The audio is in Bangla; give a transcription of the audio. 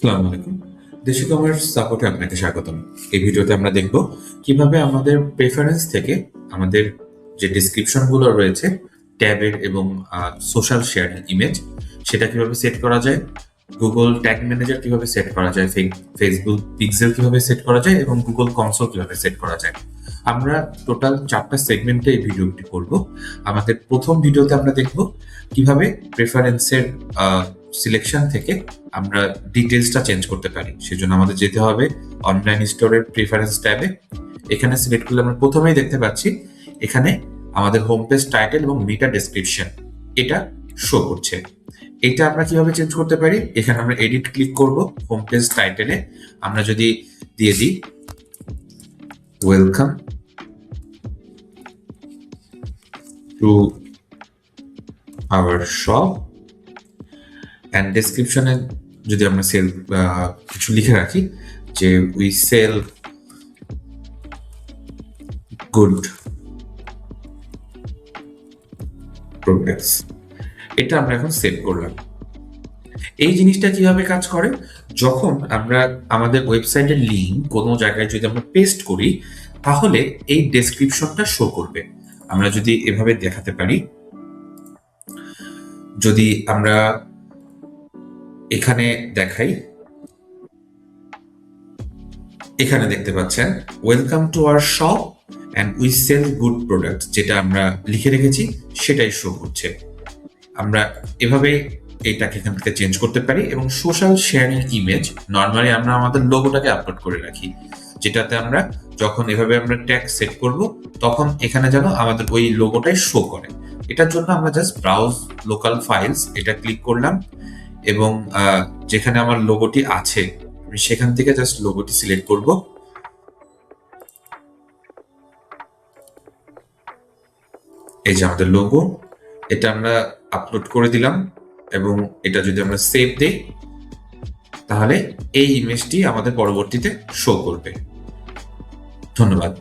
আসসালামু আলাইকুম। দেশি কমার্স সাপোর্টে আপনাকে স্বাগতম। এই ভিডিওতে আমরা দেখব কিভাবে আমাদের প্রেফারেন্স থেকে আমাদের যে ডেসক্রিপশন গুলো রয়েছে ট্যাবের এবং সোশ্যাল শেয়ারিং ইমেজ সেটা কিভাবে সেট করা যায়, গুগল ট্যাগ ম্যানেজার কিভাবে সেট করা যায়, ফেসবুক পিক্সেল কিভাবে সেট করা যায় এবং গুগল কনসোল কিভাবে সেট করা যায়। আমরা টোটাল 4টা সেগমেন্টে এই ভিডিওটি করব। আমাদের প্রথম ভিডিওতে আমরা দেখব কিভাবে প্রেফারেন্সের সিলেকশন থেকে আমরা ডিটেলসটা চেঞ্জ করতে পারি। সেজন্য আমাদের যেতে হবে অনলাইন স্টোরের প্রেফারেন্স ট্যাবে। এখানে সিলেক্ট করলে আমরা প্রথমেই দেখতে পাচ্ছি এখানে আমাদের হোম পেজ টাইটেল এবং মেটা ডেসক্রিপশন এটা শো করছে। এটা আমরা কিভাবে চেঞ্জ করতে পারি? এখানে আমরা এডিট ক্লিক করব। হোম পেজ টাইটেলে আমরা যদি দিয়ে দিই welcome to our shop and ডেসক্রিপশনে যদি আমরা সেল কিছু লিখে রাখি যে উই সেল গুড প্রোডাক্টস, এটা আমরা এখন সেভ করলাম। এই জিনিসটা কিভাবে কাজ করে? যখন আমরা আমাদের ওয়েবসাইটের লিঙ্ক কোনো জায়গায় যদি আমরা পেস্ট করি তাহলে এই ডেসক্রিপশনটা শো করবে। আমরা যদি এভাবে দেখাতে পারি, যদি আমরা এখানে দেখাই, এখানে দেখতে পাচ্ছেন welcome to our shop and we sell good product, যেটা আমরা লিখে রেখেছি সেটাই শো করছে। আমরা এভাবে এটাকে এখান থেকে চেঞ্জ করতে পারি। এবং সোশ্যাল শেয়ারিং ইমেজ নর্মালি আমরা আমাদের লোগোটাকে আপলোড করে রাখি, যেটাতে আমরা যখন এভাবে আমরা ট্যাগ সেট করব তখন এখানে যেন আমাদের ওই লোগোটাই শো করে। এটার জন্য আমরা জাস্ট ব্রাউজ লোকাল ফাইলস এটা ক্লিক করলাম এবং যেখানে আমার লোগোটি আছে আমি সেখান থেকে জাস্ট লোগোটি সিলেক্ট করব। এই যে আমাদের লোগো, এটা আমরা আপলোড করে দিলাম এবং এটা যদি আমরা সেভ দেই তাহলে এই ইমেজটি আমাদের পরবর্তীতে শো করবে। ধন্যবাদ।